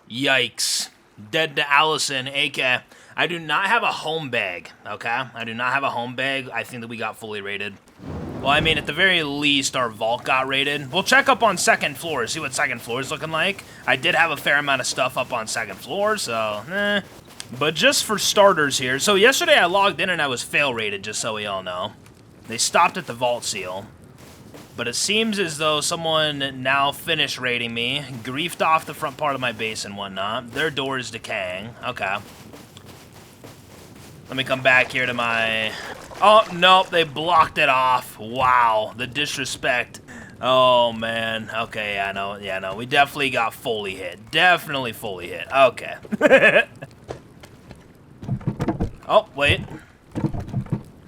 Yikes. Dead to Allison, AK. I do not have a home bag, okay? I do not have a home bag. I think that we got fully raided. Well, I mean, at the very least, our vault got raided. We'll check up on second floor, see what second floor is looking like. I did have a fair amount of stuff up on second floor, so, But just for starters here, so yesterday I logged in and I was fail rated, just so we all know. They stopped at the vault seal. But it seems as though someone now finished raiding me, griefed off the front part of my base and whatnot. Their door is decaying. Okay. Let me come back here to my... Oh, nope, they blocked it off. Wow, the disrespect. Oh, man. Okay, yeah, no, we definitely got fully hit. Definitely fully hit. Okay. Oh, wait.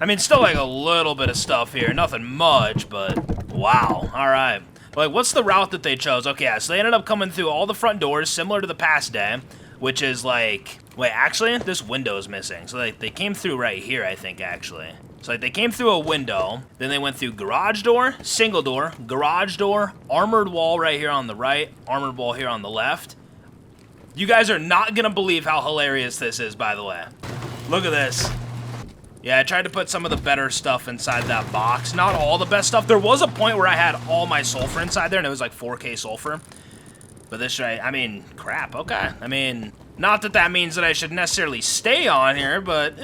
I mean, still like a little bit of stuff here. Nothing much, but wow. All right. Like, what's the route that they chose? Okay, yeah, so they ended up coming through all the front doors, similar to the past day, which is like... Wait, actually, this window's missing. So like, they came through right here, I think, actually. So like, they came through a window, then they went through garage door, single door, garage door, armored wall right here on the right, armored wall here on the left. You guys are not gonna believe how hilarious this is, by the way. Look at this. Yeah, I tried to put some of the better stuff inside that box. Not all the best stuff. There was a point where I had all my sulfur inside there, and it was like 4K sulfur. But this, I mean, crap, okay. I mean, not that that means that I should necessarily stay on here, but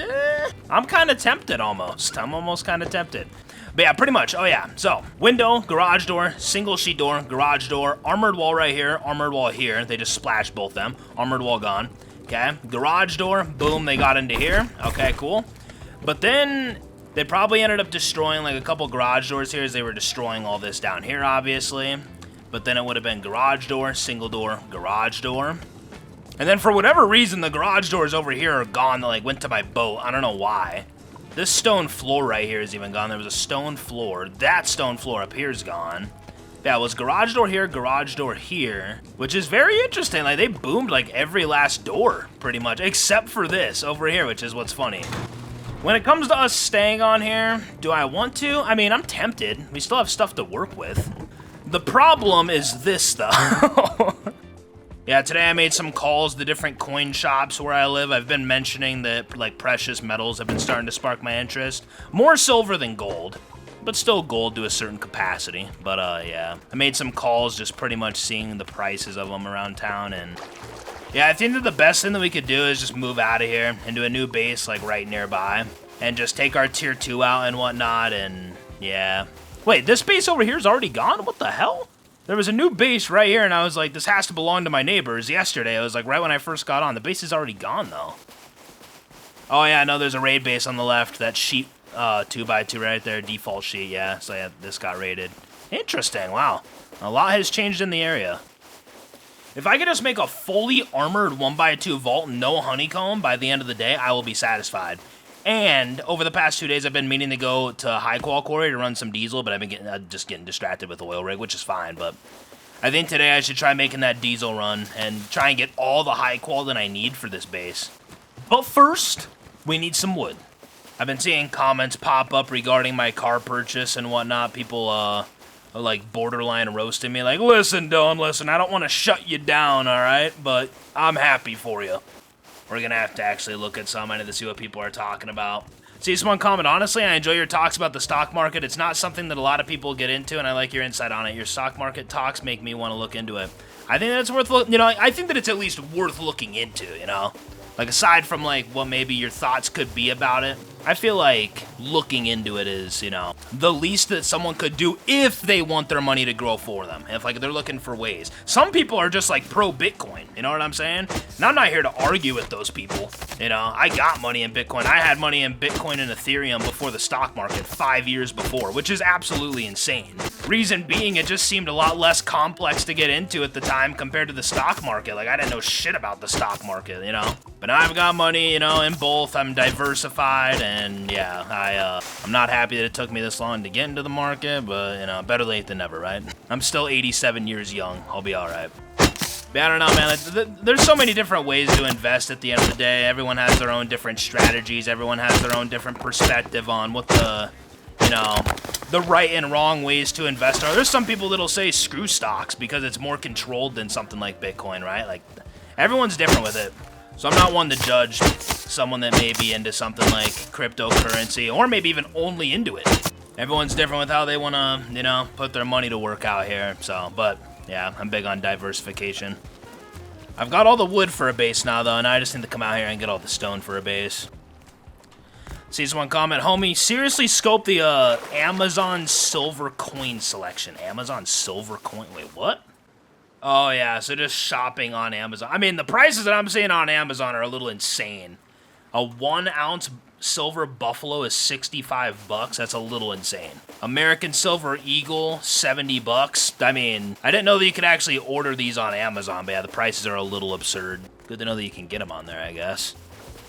I'm kind of tempted almost. I'm almost kind of tempted. But yeah, pretty much. Oh yeah, so window, garage door, single sheet door, garage door, armored wall right here, armored wall here. They just splashed both them. Armored wall gone. Okay, garage door, boom, they got into here. Okay, cool. But then they probably ended up destroying like a couple garage doors here as they were destroying all this down here, obviously. But then it would have been garage door, single door, garage door. And then for whatever reason, the garage doors over here are gone. They like went to my boat. I don't know why. This stone floor right here is even gone. There was a stone floor. That stone floor up here is gone. Yeah, it was garage door here, which is very interesting. Like, they boomed like every last door, pretty much, except for this over here, which is what's funny. When it comes to us staying on here, do I want to? I mean, I'm tempted. We still have stuff to work with. The problem is this, though. Yeah, today I made some calls to different coin shops where I live. I've been mentioning that, like, precious metals have been starting to spark my interest. More silver than gold, but still gold to a certain capacity. But, yeah. I made some calls just pretty much seeing the prices of them around town, and... Yeah, I think that the best thing that we could do is just move out of here and do a new base, like, right nearby. And just take our tier 2 out and whatnot, and... Yeah. Wait, this base over here is already gone? What the hell? There was a new base right here, and I was like, this has to belong to my neighbors. Yesterday, I was like, right when I first got on. The base is already gone, though. Oh, yeah, no, there's a raid base on the left. That sheet 2x2 right there, default sheet, yeah. So, yeah, this got raided. Interesting, wow. A lot has changed in the area. If I could just make a fully armored 1x2 vault, no honeycomb, by the end of the day, I will be satisfied. And over the past 2 days, I've been meaning to go to High Qual Quarry to run some diesel, but I've been just getting distracted with the oil rig, which is fine. But I think today I should try making that diesel run and try and get all the High Qual that I need for this base. But first, we need some wood. I've been seeing comments pop up regarding my car purchase and whatnot. People are like borderline roasting me, like, listen, Dylan, listen, I don't want to shut you down, all right? But I'm happy for you. We're going to have to actually look at some. I need to see what people are talking about. See, this one comment. Honestly, I enjoy your talks about the stock market. It's not something that a lot of people get into, and I like your insight on it. Your stock market talks make me want to look into it. I think that's worth, I think that it's at least worth looking into, you know? Like, aside from, like, what maybe your thoughts could be about it, I feel like looking into it is, the least that someone could do if they want their money to grow for them. If, like, they're looking for ways. Some people are just, like, pro-Bitcoin. You know what I'm saying? And I'm not here to argue with those people. I got money in Bitcoin. I had money in Bitcoin and Ethereum before the stock market 5 years before, which is absolutely insane. Reason being, it just seemed a lot less complex to get into at the time compared to the stock market. Like, I didn't know shit about the stock market, But now I've got money, in both. I'm diversified, and yeah, I'm not happy that it took me this long to get into the market, but, better late than never, right? I'm still 87 years young. I'll be all right. But I don't know, man. There's so many different ways to invest at the end of the day. Everyone has their own different strategies. Everyone has their own different perspective on what the right and wrong ways to invest are. There's some people that'll say screw stocks because it's more controlled than something like Bitcoin, right? Like, Everyone's different with it. So I'm not one to judge someone that may be into something like cryptocurrency or maybe even only into it. Everyone's different with how they want to, you know, put their money to work out here. So, but yeah, I'm big on diversification. I've got all the wood for a base now, though, and I just need to come out here and get all the stone for a base. See this one comment, homie, seriously scope the Amazon silver coin selection. Amazon silver coin, wait, what? Oh yeah, so just shopping on Amazon. I mean, the prices that I'm seeing on Amazon are a little insane. A 1 ounce silver buffalo is 65 bucks. That's a little insane. American silver eagle, 70 bucks. I mean, I didn't know that you could actually order these on Amazon, but yeah, the prices are a little absurd. Good to know that you can get them on there, I guess.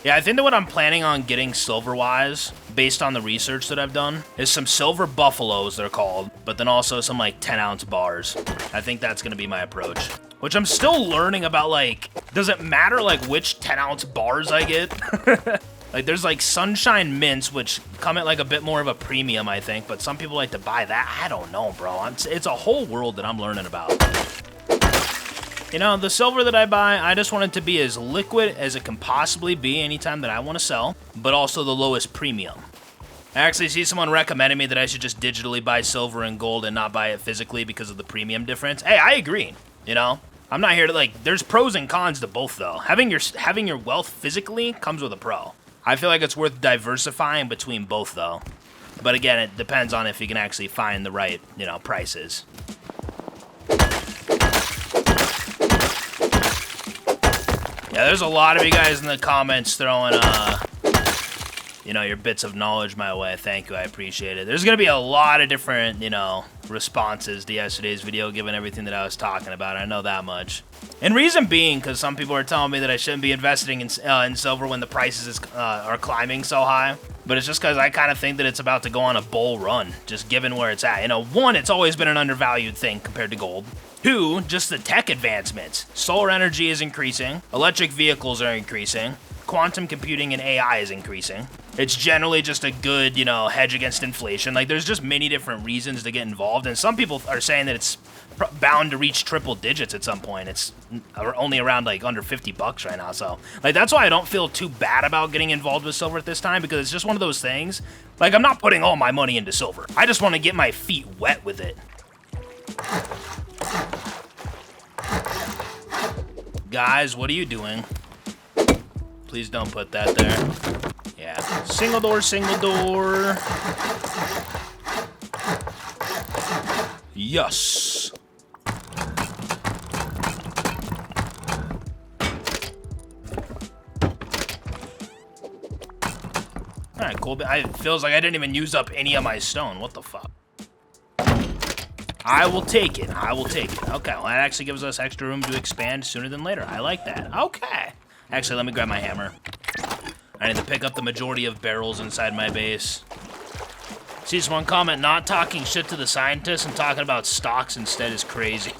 Yeah, I think that what I'm planning on getting silver-wise, based on the research that I've done, is some silver buffaloes, they're called, but then also some, like, 10-ounce bars. I think that's going to be my approach. Which I'm still learning about, like, does it matter, like, which 10-ounce bars I get? Like, there's, like, Sunshine Mints, which come at, like, a bit more of a premium, I think, but some people like to buy that. I don't know, bro. It's a whole world that I'm learning about. You know, the silver that I buy, I just want it to be as liquid as it can possibly be anytime that I want to sell, but also the lowest premium. I actually see someone recommending me that I should just digitally buy silver and gold and not buy it physically because of the premium difference. Hey, I agree, you know? I'm not here to, like, there's pros and cons to both, though. Having your wealth physically comes with a pro. I feel like it's worth diversifying between both, though. But again, it depends on if you can actually find the right, you know, prices. Yeah, there's a lot of you guys in the comments throwing, you know, your bits of knowledge my way. Thank you, I appreciate it. There's going to be a lot of different, you know, responses to yesterday's video, given everything that I was talking about. I know that much. And reason being, because some people are telling me that I shouldn't be investing in silver when the prices are climbing so high. But it's just because I kind of think that it's about to go on a bull run, just given where it's at. You know, one, it's always been an undervalued thing compared to gold. Two, just the tech advancements. Solar energy is increasing. Electric vehicles are increasing. Quantum computing and AI is increasing. It's generally just a good, you know, hedge against inflation. Like, there's just many different reasons to get involved. And some people are saying that it's bound to reach triple digits at some point. It's only around, like, under 50 bucks right now. So, like, that's why I don't feel too bad about getting involved with silver at this time, because it's just one of those things. Like, I'm not putting all my money into silver. I just want to get my feet wet with it. Guys, what are you doing? Please don't put that there. Yeah. Single door, single door. Yes. Alright, cool. It feels like I didn't even use up any of my stone. What the fuck? I will take it. I will take it. Okay, well, that actually gives us extra room to expand sooner than later. I like that. Okay. Actually, let me grab my hammer. I need to pick up the majority of barrels inside my base. See this one comment, not talking shit to the scientists and talking about stocks instead is crazy.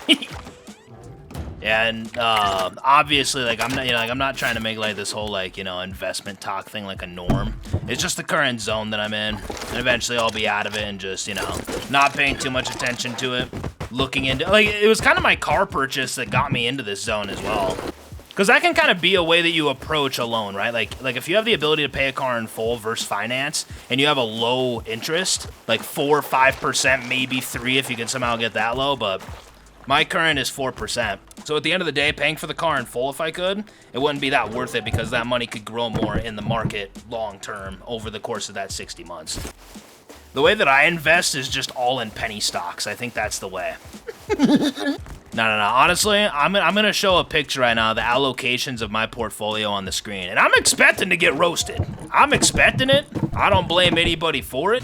Yeah, and obviously, like, I'm not, you know, like, I'm not trying to make, like, this whole, like, you know, investment talk thing like a norm. It's just the current zone that I'm in, and eventually I'll be out of it and just, you know, not paying too much attention to it. Looking into, like, it was kind of my car purchase that got me into this zone as well. Because that can kind of be a way that you approach a loan, right? Like if you have the ability to pay a car in full versus finance, and you have a low interest, like 4 or 5%, maybe 3 if you can somehow get that low, but my current is 4%. So at the end of the day, paying for the car in full if I could, it wouldn't be that worth it because that money could grow more in the market long term over the course of that 60 months. The way that I invest is just all in penny stocks. I think that's the way. No. Honestly, I'm gonna show a picture right now, the allocations of my portfolio on the screen. And I'm expecting to get roasted. I'm expecting it. I don't blame anybody for it.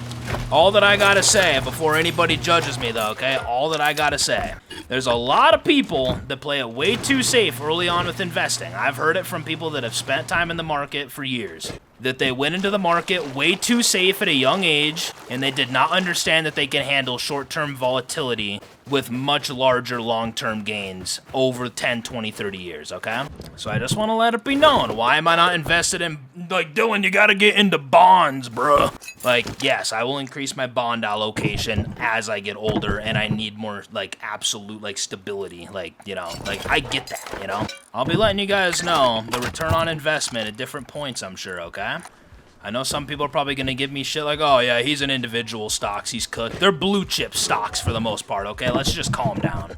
All that I gotta say before anybody judges me, though, okay? All that I gotta say. There's a lot of people that play it way too safe early on with investing. I've heard it from people that have spent time in the market for years. That they went into the market way too safe at a young age, and they did not understand that they can handle short-term volatility with much larger long-term gains over 10, 20, 30 years, okay? So I just want to let it be known. Why am I not invested in, like, Dylan, you gotta get into bonds, bruh. Like, yes, I will increase my bond allocation as I get older, and I need more, like, absolute absolute, like, stability. Like, you know, like, I get that, you know? I'll be letting you guys know the return on investment at different points, I'm sure, okay? I know some people are probably going to give me shit like, oh, yeah, he's an individual stocks, he's cooked. They're blue chip stocks for the most part, okay? Let's just calm down.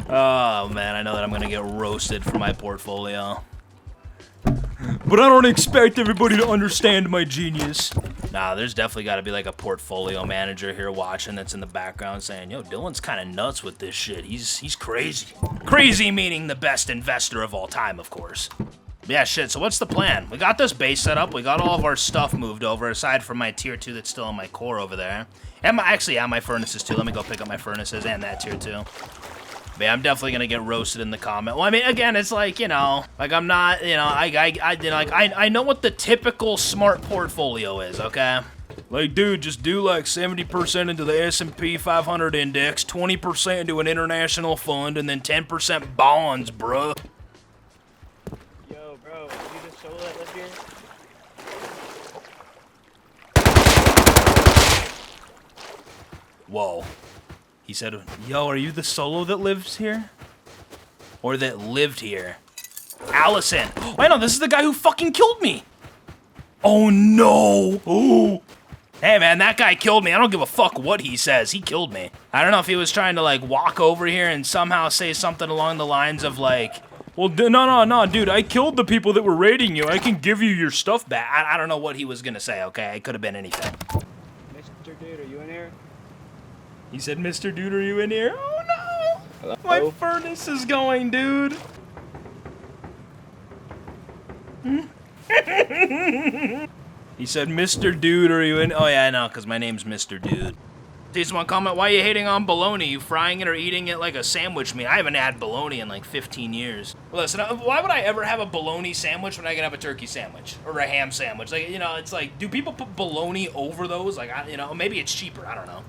Oh, man, I know that I'm going to get roasted for my portfolio. But I don't expect everybody to understand my genius. Nah, there's definitely got to be like a portfolio manager here watching that's in the background saying, yo, Dylan's kind of nuts with this shit. He's crazy. Crazy meaning the best investor of all time, of course. Yeah, shit, so what's the plan? We got this base set up. We got all of our stuff moved over, aside from my tier 2 that's still in my core over there. And my furnaces, too. Let me go pick up my furnaces and that tier 2. But yeah, I'm definitely gonna get roasted in the comment. Well, I mean, again, it's like, you know, like I'm not, you know, I know what the typical smart portfolio is, okay? Like, dude, just do like 70% into the S&P 500 index, 20% into an international fund, and then 10% bonds, bruh. Yo, bro, you the solo that live here? Whoa. He said, yo, are you the solo that lives here? Or that lived here? Allison. Oh, I know, this is the guy who fucking killed me. Oh, no. Oh. Hey, man, that guy killed me. I don't give a fuck what he says. He killed me. I don't know if he was trying to, like, walk over here and somehow say something along the lines of, like, well, no, dude, I killed the people that were raiding you. I can give you your stuff back. I don't know what he was gonna say, okay? It could have been anything. Mr. Dude, are you in here? He said, Mr. Dude, are you in here? Oh, no. Hello? My furnace is going, dude. He said, Mr. Dude, are you in? Oh, yeah, I know, because my name's Mr. Dude. See someone comment, why are you hating on bologna? You frying it or eating it like a sandwich meat? I haven't had bologna in like 15 years. Listen, why would I ever have a bologna sandwich when I can have a turkey sandwich or a ham sandwich? Like, you know, it's like, do people put bologna over those? Like, you know, maybe it's cheaper. I don't know.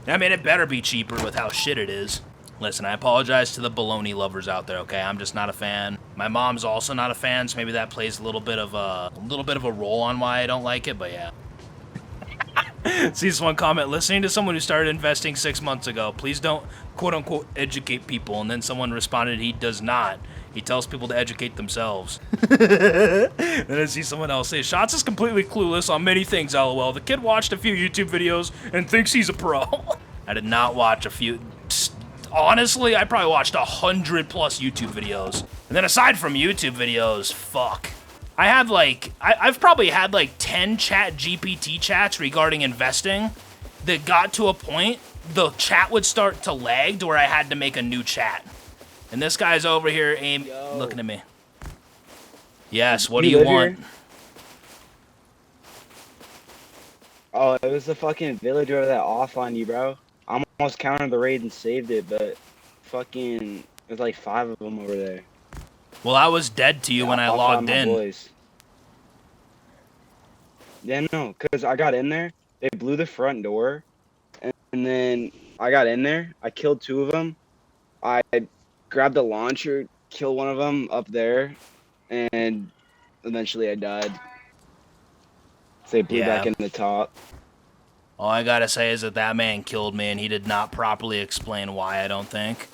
I mean, it better be cheaper with how shit it is. Listen, I apologize to the bologna lovers out there, okay? I'm just not a fan. My mom's also not a fan, so maybe that plays a little bit of a role on why I don't like it, but yeah. See this one comment, listening to someone who started investing 6 months ago, please don't quote-unquote educate people, and then someone responded he does not. He tells people to educate themselves. Then I see someone else say, Shots is completely clueless on many things, lol. The kid watched a few YouTube videos and thinks he's a pro. I did not watch a few. Honestly, I probably watched 100 plus YouTube videos. And then aside from YouTube videos, fuck. I had like, I've probably had like 10 chat GPT chats regarding investing that got to a point, the chat would start to lag to where I had to make a new chat. And this guy's over here looking at me. Yes, what do you want? Here? Oh, it was the fucking villager that off on you, bro. I almost countered the raid and saved it, but fucking, there's like 5 of them over there. Well, I was dead to you when I logged in. Boys. Yeah, no, because I got in there, they blew the front door, and then I got in there, I killed 2 of them, I grabbed the launcher, killed one of them up there, and eventually I died. So they blew back in the top. All I gotta say is that man killed me, and he did not properly explain why, I don't think.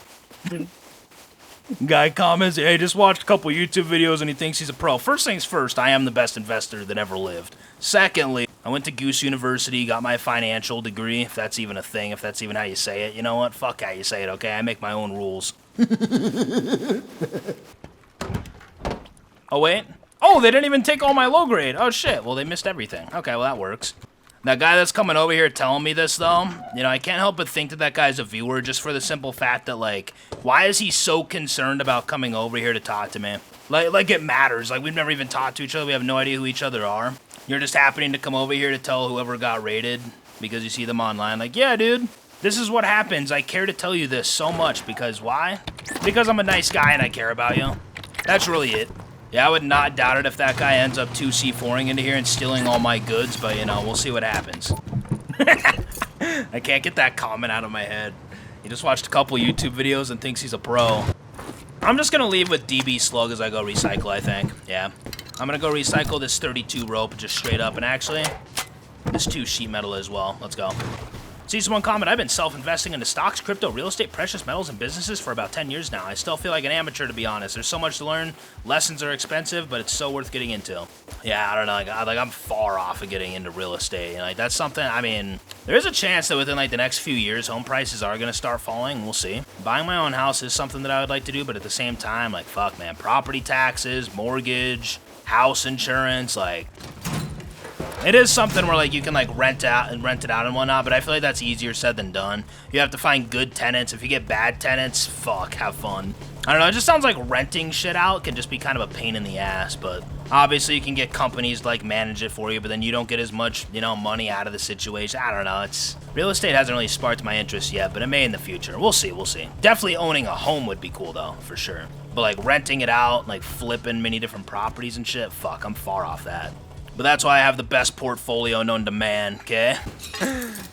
Guy comments, hey, just watched a couple YouTube videos and he thinks he's a pro. First things first, I am the best investor that ever lived. Secondly, I went to Goose University, got my financial degree, if that's even a thing, if that's even how you say it. You know what? Fuck how you say it, okay? I make my own rules. Oh, wait. Oh, they didn't even take all my low grade. Oh, shit. Well, they missed everything. Okay, well, that works. That guy that's coming over here telling me this, though, you know, I can't help but think that that guy's a viewer just for the simple fact that, like, why is he so concerned about coming over here to talk to me? Like it matters. Like, we've never even talked to each other. We have no idea who each other are. You're just happening to come over here to tell whoever got raided because you see them online. Like, yeah, dude, this is what happens. I care to tell you this so much because why? Because I'm a nice guy and I care about you. That's really it. Yeah, I would not doubt it if that guy ends up 2C4ing into here and stealing all my goods, but, you know, we'll see what happens. I can't get that comment out of my head. He just watched a couple YouTube videos and thinks he's a pro. I'm just going to leave with DB Slug as I go recycle, I think. Yeah. I'm going to go recycle this 32 rope just straight up. And actually, this 2 sheet metal as well. Let's go. See someone comment, I've been self-investing into stocks, crypto, real estate, precious metals, and businesses for about 10 years now. I still feel like an amateur, to be honest. There's so much to learn. Lessons are expensive, but it's so worth getting into. Yeah, I don't know. Like I'm far off of getting into real estate. Like, that's something, I mean, there is a chance that within, like, the next few years, home prices are going to start falling. We'll see. Buying my own house is something that I would like to do, but at the same time, like, fuck, man. Property taxes, mortgage, house insurance, like... It is something where, like, you can, like, rent it out and whatnot, but I feel like that's easier said than done. You have to find good tenants. If you get bad tenants, fuck, have fun. I don't know, it just sounds like renting shit out can just be kind of a pain in the ass, but obviously you can get companies to, like, manage it for you, but then you don't get as much, you know, money out of the situation. I don't know, it's... Real estate hasn't really sparked my interest yet, but it may in the future. We'll see, we'll see. Definitely owning a home would be cool, though, for sure. But, like, renting it out, like, flipping many different properties and shit, fuck, I'm far off that. But that's why I have the best portfolio known to man, okay?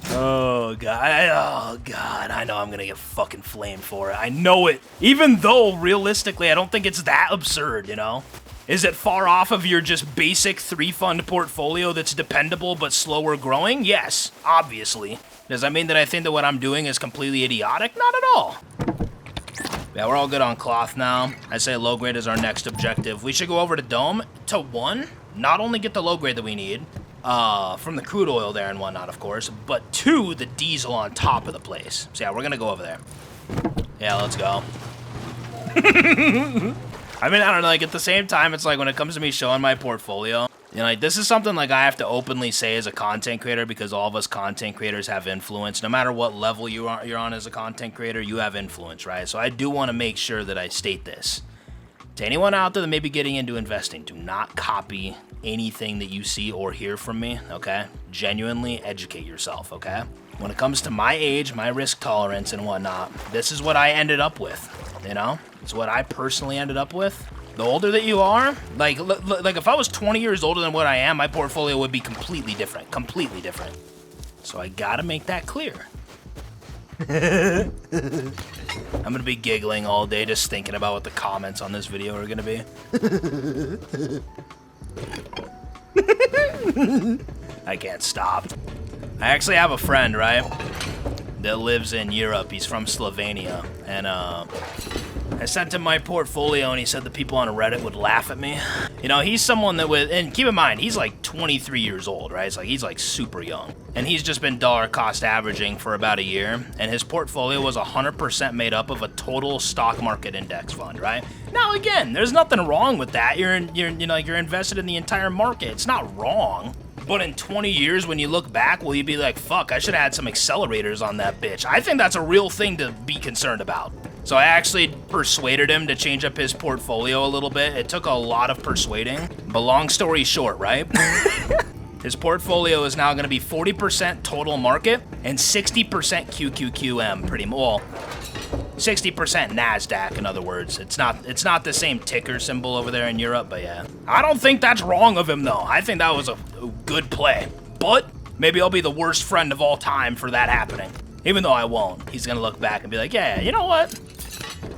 Oh, God, I know I'm gonna get fucking flamed for it. I know it. Even though, realistically, I don't think it's that absurd, you know? Is it far off of your just basic 3-fund portfolio that's dependable but slower growing? Yes, obviously. Does that mean that I think that what I'm doing is completely idiotic? Not at all. Yeah, we're all good on cloth now. I say low grade is our next objective. We should go over to Dome to 1. Not only get the low grade that we need, from the crude oil there and whatnot, of course, but 2, the diesel on top of the place. So yeah, we're gonna go over there. Yeah, let's go. I mean, I don't know, like, at the same time, it's like when it comes to me showing my portfolio, you know, like, this is something, like, I have to openly say as a content creator because all of us content creators have influence. No matter what level you're on as a content creator, you have influence, right? So I do want to make sure that I state this. To anyone out there that may be getting into investing, do not copy anything that you see or hear from me, okay? Genuinely educate yourself, okay? When it comes to my age, my risk tolerance and whatnot, this is what I ended up with, you know? It's what I personally ended up with. The older that you are, like if I was 20 years older than what I am, my portfolio would be completely different, So I gotta make that clear. I'm gonna be giggling all day just thinking about what the comments on this video are gonna be. I can't stop. I actually have a friend, right, that lives in Europe. He's from Slovenia, and I sent him my portfolio, and he said the people on Reddit would laugh at me. You know, he's someone that would, and keep in mind, he's like 23 years old, right? It's like, he's like super young. And he's just been dollar cost averaging for about a year, and his portfolio was 100% made up of a total stock market index fund, right? Now, again, there's nothing wrong with that. You're invested in the entire market. It's not wrong. But in 20 years, when you look back, will you be like, fuck, I should have had some accelerators on that bitch? I think that's a real thing to be concerned about. So I actually persuaded him to change up his portfolio a little bit. It took a lot of persuading, but long story short, right? His portfolio is now going to be 40% total market and 60% QQQM, pretty well, 60% NASDAQ, in other words. It's not the same ticker symbol over there in Europe, but yeah. I don't think that's wrong of him, though. I think that was a good play. But maybe I'll be the worst friend of all time for that happening. Even though I won't. He's going to look back and be like, yeah, you know what?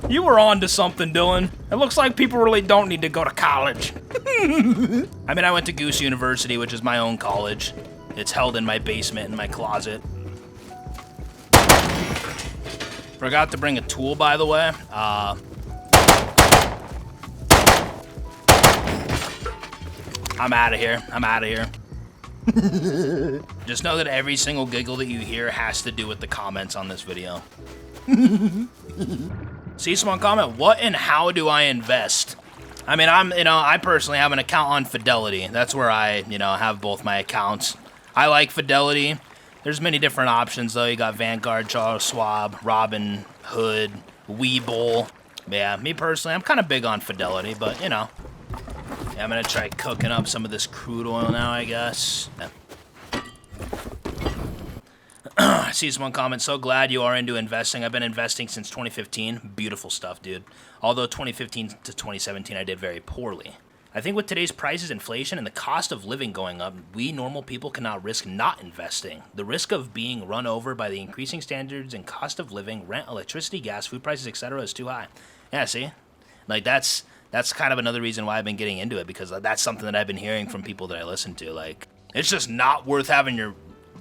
You were on to something, Dylan. It looks like people really don't need to go to college. I mean, I went to Goose University, which is my own college. It's held in my basement in my closet. Forgot to bring a tool, by the way. I'm out of here. Just know that every single giggle that you hear has to do with the comments on this video. See someone comment, what and how do I invest? I mean, I personally have an account on Fidelity. That's where I, have both my accounts. I like Fidelity. There's many different options, though. You got Vanguard, Charles Schwab, Robin Hood, Webull. Yeah, me personally, I'm kind of big on Fidelity, but, Yeah, I'm going to try cooking up some of this crude oil now, I guess. Yeah. I see someone comment, so glad you are into investing. I've been investing since 2015. Beautiful stuff, dude. Although 2015 to 2017, I did very poorly. I think with today's prices, inflation, and the cost of living going up, we normal people cannot risk not investing. The risk of being run over by the increasing standards and cost of living, rent, electricity, gas, food prices, etc. is too high. Yeah, see? Like, that's kind of another reason why I've been getting into it, because that's something that I've been hearing from people that I listen to. Like, it's just not worth having your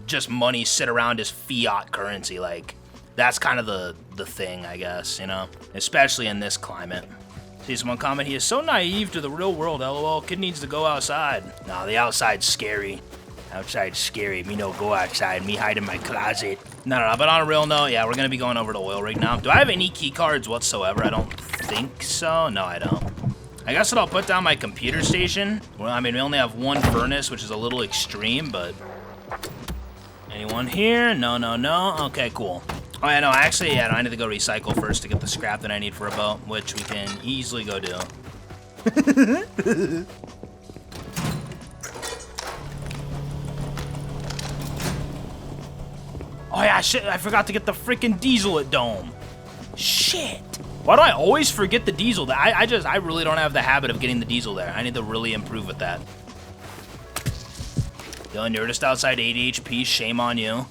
just money sit around as fiat currency. Like, that's kind of the thing, I guess, you know? Especially in this climate. See someone comment, he is so naive to the real world, lol. Kid needs to go outside. Nah, the outside's scary. Outside's scary. Me no go outside. Me hide in my closet. No, but on a real note, yeah, we're gonna be going over to oil rig now. Do I have any key cards whatsoever? I don't think so. No, I don't. I guess that I'll put down my computer station. Well, I mean, we only have one furnace, which is a little extreme, but... Anyone here? No. Okay, cool. Oh, yeah, no, actually, yeah, no, I need to go recycle first to get the scrap that I need for a boat, which we can easily go do. Oh, yeah, shit, I forgot to get the freaking diesel at Dome. Shit. Why do I always forget the diesel? I really don't have the habit of getting the diesel there. I need to really improve with that. Dylan, you're just outside 80 HP. Shame on you.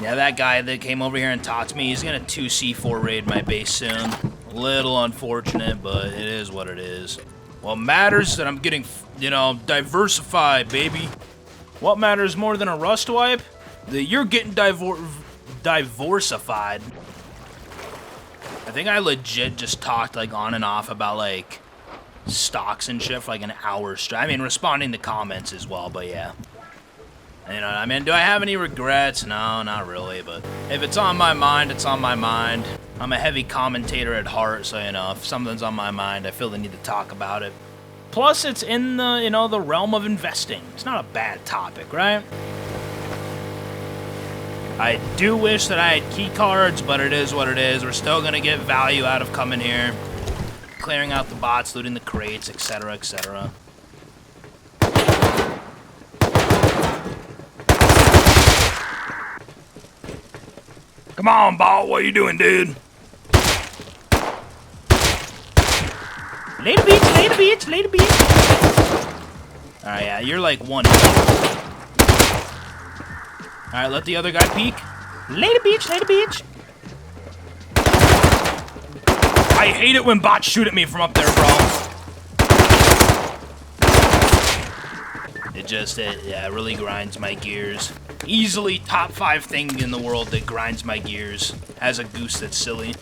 Yeah, that guy that came over here and talked to me, he's gonna 2C4 raid my base soon. A little unfortunate, but it is what it is. What matters that I'm getting, you know, diversified, baby. What matters more than a rust wipe? That you're getting diversified. I think I legit just talked, like, on and off about, like, stocks and shit for, like, an hour straight. I mean, responding to comments as well, but yeah. You know what I mean? Do I have any regrets? No, not really, but if it's on my mind, it's on my mind. I'm a heavy commentator at heart, so, you know, if something's on my mind, I feel the need to talk about it. Plus, it's in the, you know, the realm of investing. It's not a bad topic, right? I do wish that I had key cards, but it is what it is. We're still gonna get value out of coming here. Clearing out the bots, looting the crates, etc., etc. Come on, ball. What are you doing, dude? Lay the beach, lay the beach, lay the beach. Alright, yeah, you're like one. Alright, let the other guy peek. Lay the beach, lay the beach. I hate it when bots shoot at me from up there, bro. It really grinds my gears. Easily top 5 thing in the world that grinds my gears. As a goose that's silly.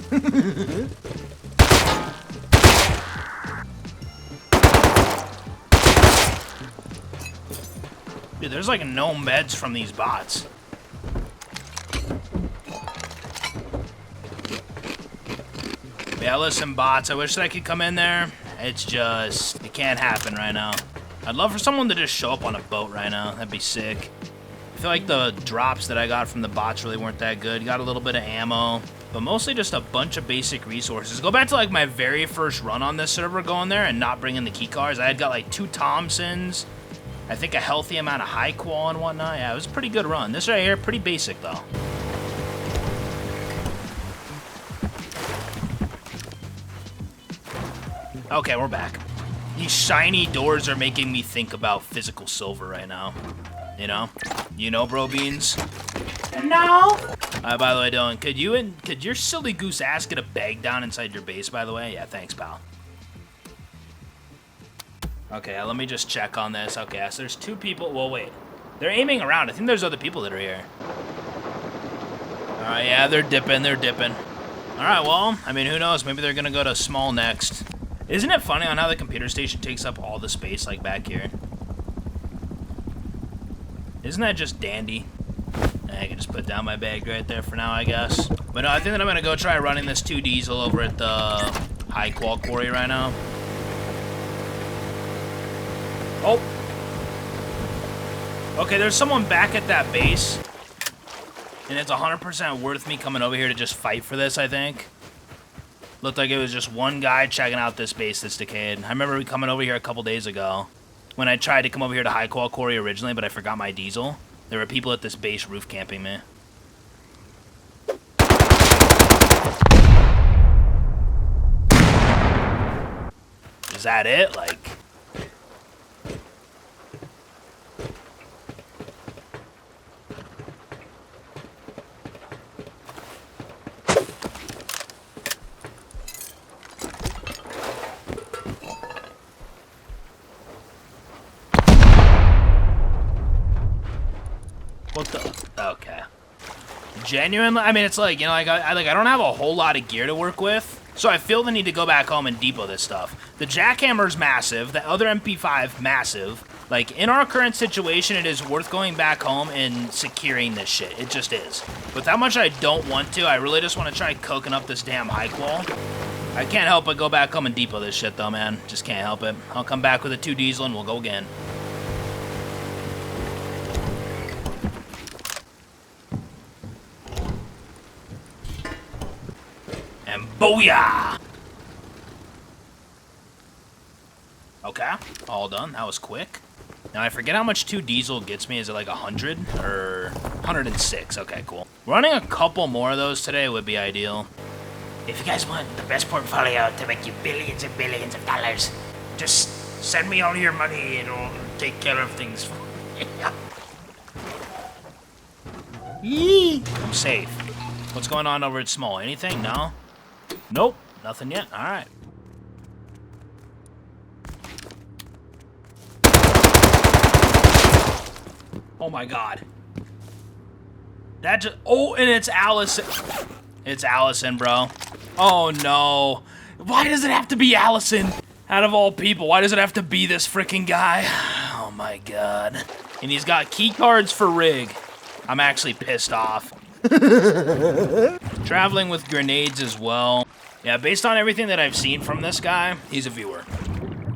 Dude, there's like no meds from these bots. Yeah, listen, bots, I wish that I could come in there. It's just, it can't happen right now. I'd love for someone to just show up on a boat right now. That'd be sick. I feel like the drops that I got from the bots really weren't that good. Got a little bit of ammo, but mostly just a bunch of basic resources. Go back to like my very first run on this server going there and not bringing the key cards. I had got like 2 Thompsons, I think a healthy amount of high qual and whatnot. Yeah, it was a pretty good run. This right here, pretty basic though. Okay, we're back. These shiny doors are making me think about physical silver right now. You know? You know, bro beans? No! By the way, Dylan, could your silly goose ass get a bag down inside your base, by the way? Yeah, thanks, pal. Okay, let me just check on this. Okay, so there's 2 people. Well, wait. They're aiming around. I think there's other people that are here. Alright, yeah, they're dipping. Alright, well, I mean, who knows? Maybe they're gonna go to small next. Isn't it funny on how the computer station takes up all the space, like, back here? Isn't that just dandy? I can just put down my bag right there for now, I guess. But no, I think that I'm gonna go try running this 2 diesel over at the high qual quarry right now. Oh! Okay, there's someone back at that base. And it's 100% worth me coming over here to just fight for this, I think. Looked like it was just one guy checking out this base that's decayed. I remember we coming over here a couple days ago when I tried to come over here to high qual quarry originally, but I forgot my diesel. There were people at this base roof camping me. Is that it? Like... What the? genuinely, I mean, it's like, you know, like I don't have a whole lot of gear to work with. So I feel the need to go back home and depot this stuff. The jackhammer's massive. The other MP5, massive. Like, in our current situation, it is worth going back home and securing this shit. It just is. With how much I don't want to, I really just want to try cooking up this damn high qual. I can't help but go back home and depot this shit, though, man. Just can't help it. I'll come back with a 2 diesel and we'll go again. And booyah! Okay, all done. That was quick. Now, I forget how much 2 diesel gets me. Is it like 100 or 106? Okay, cool. Running a couple more of those today would be ideal. If you guys want the best portfolio to make you billions and billions of dollars, just send me all your money and I'll take care of things for you. I'm safe. What's going on over at Small? Anything? No? Nope. Nothing yet? Alright. Oh my god. That just... Oh, and it's Allison. It's Allison, bro. Oh no. Why does it have to be Allison? Out of all people, why does it have to be this freaking guy? Oh my god. And he's got key cards for rig. I'm actually pissed off. Traveling with grenades as well. Yeah, based on everything that I've seen from this guy, he's a viewer.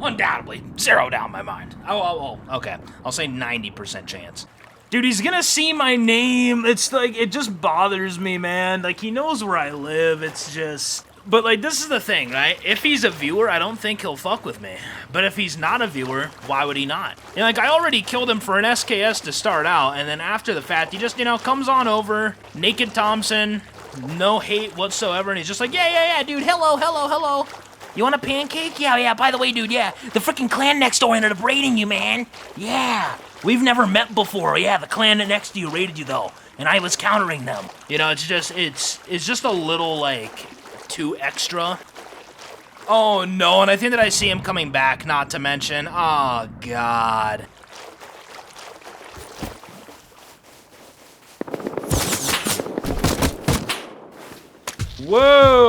Undoubtedly. 0 down my mind. Oh, okay. I'll say 90% chance. Dude, he's gonna see my name. It's like, it just bothers me, man. Like, he knows where I live. It's just... But, like, this is the thing, right? If he's a viewer, I don't think he'll fuck with me. But if he's not a viewer, why would he not? You know, like, I already killed him for an SKS to start out, and then after the fact, he just, you know, comes on over, Naked Thompson, no hate whatsoever, and he's just like, yeah, dude, hello. You want a pancake? Yeah, by the way, dude, yeah. The freaking clan next door ended up raiding you, man. Yeah. We've never met before. Yeah, the clan next to you raided you, though. And I was countering them. You know, it's just a little, like, too extra. Oh, no, and I think that I see him coming back, not to mention. Oh, God. Whoa.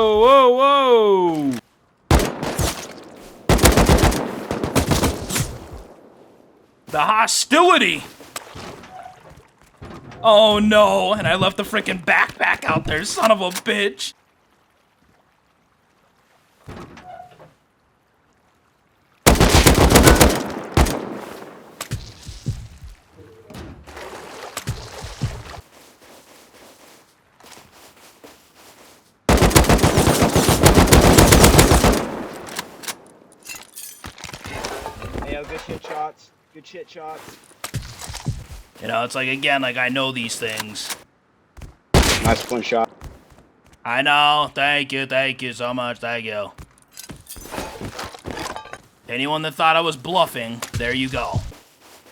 The hostility! Oh no, and I left the freaking backpack out there, son of a bitch! Hey, yo, good shit shots. Good shit shots. You know, it's like, again, like, I know these things. Nice one shot. I know. Thank you so much. Thank you. Anyone that thought I was bluffing, there you go.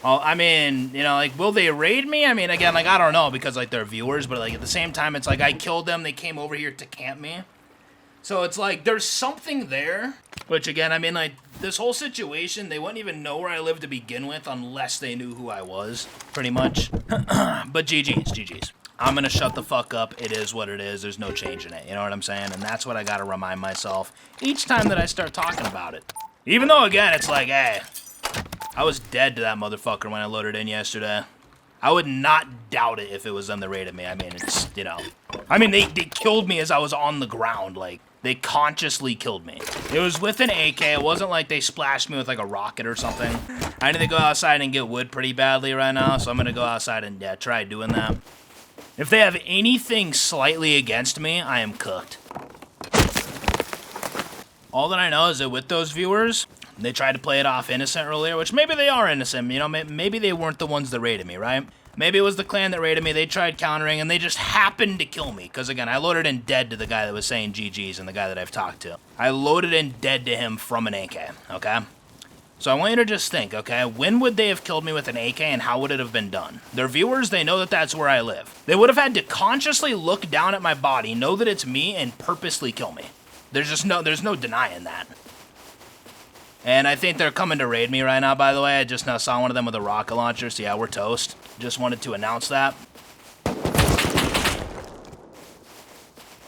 Oh, I mean, you know, like, will they raid me? I mean, again, like, I don't know, because, like, they're viewers, but, like, at the same time, it's like, I killed them, they came over here to camp me. So it's like, there's something there, which, again, I mean, like, this whole situation, they wouldn't even know where I lived to begin with unless they knew who I was, pretty much. But GG's. I'm gonna shut the fuck up. It is what it is. There's no changing it. You know what I'm saying? And that's what I gotta remind myself each time that I start talking about it. Even though, again, it's like, hey, I was dead to that motherfucker when I loaded in yesterday. I would not doubt it if it was them that raided me. I mean, it's, you know. I mean, they killed me as I was on the ground. Like, they consciously killed me. It was with an AK. It wasn't like they splashed me with, like, a rocket or something. I need to go outside and get wood pretty badly right now, so I'm gonna go outside and, yeah, try doing that. If they have anything slightly against me, I am cooked. All that I know is that with those viewers, they tried to play it off innocent earlier, which maybe they are innocent. You know, maybe they weren't the ones that raided me, right? Maybe it was the clan that raided me. They tried countering, and they just happened to kill me. Because, again, I loaded in dead to the guy that was saying GG's and the guy that I've talked to. I loaded in dead to him from an AK, okay? So I want you to just think, okay, when would they have killed me with an AK and how would it have been done? They're viewers, they know that that's where I live. They would have had to consciously look down at my body, know that it's me, and purposely kill me. There's no denying that. And I think they're coming to raid me right now, by the way. I just now saw one of them with a rocket launcher, so yeah, we're toast. Just wanted to announce that.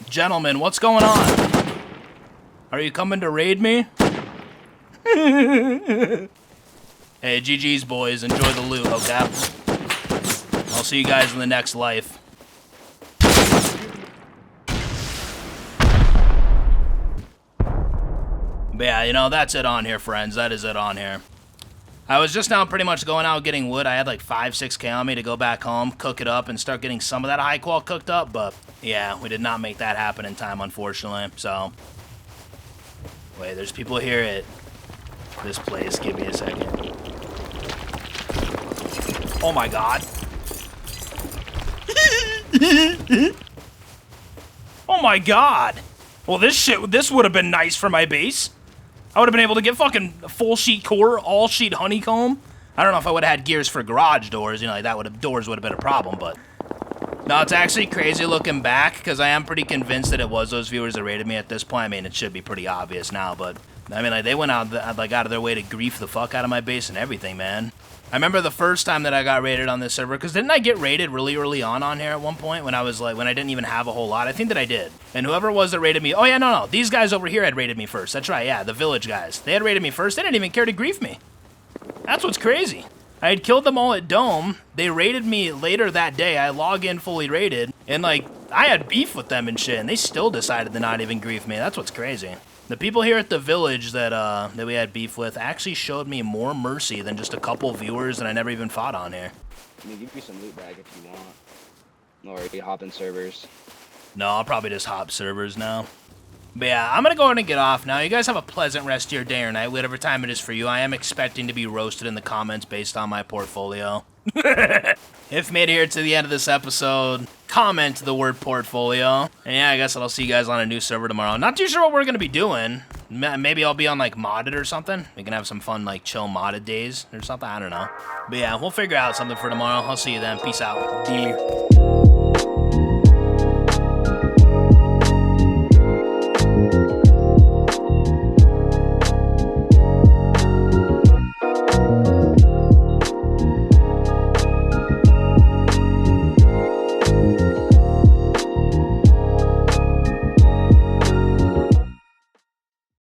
Gentlemen, what's going on? Are you coming to raid me? Hey, GG's, boys. Enjoy the loot, okay? I'll see you guys in the next life. But yeah, you know, that's it on here, friends. That is it on here. I was just now pretty much going out getting wood. I had like 5-6K on me to go back home, cook it up, and start getting some of that high qual cooked up. But yeah, we did not make that happen in time, unfortunately. So, wait, there's people here at this place. Give me a second. Oh my god. Oh my god. Well, this would have been nice for my base. I would have been able to get fucking full sheet core, all sheet honeycomb. I don't know if I would have had gears for garage doors, you know, like that doors would have been a problem, but no, it's actually crazy looking back because I am pretty convinced that it was those viewers that rated me at this point. I mean, it should be pretty obvious now, but I mean, like they went out out of their way to grief the fuck out of my base and everything, man. I remember the first time that I got raided on this server, because didn't I get raided really early on here at one point when I didn't even have a whole lot? I think that I did. And whoever it was that raided me, oh yeah, no, these guys over here had raided me first. That's right, yeah, the village guys. They had raided me first. They didn't even care to grief me. That's what's crazy. I had killed them all at Dome. They raided me later that day. I log in fully raided, and like, I had beef with them and shit, and they still decided to not even grief me. That's what's crazy. The people here at the village that we had beef with actually showed me more mercy than just a couple viewers that I never even fought on here. I mean, give you some loot bag if you want. Or you hop in servers. No, I'll probably just hop servers now. But yeah, I'm going to go ahead and get off now. You guys have a pleasant rest of your day or night, whatever time it is for you. I am expecting to be roasted in the comments based on my portfolio. If made it here to the end of this episode, comment the word portfolio. And yeah, I guess I'll see you guys on a new server tomorrow. Not too sure what we're going to be doing. Maybe I'll be on like modded or something. We can have some fun like chill modded days or something. I don't know. But yeah, we'll figure out something for tomorrow. I'll see you then. Peace out.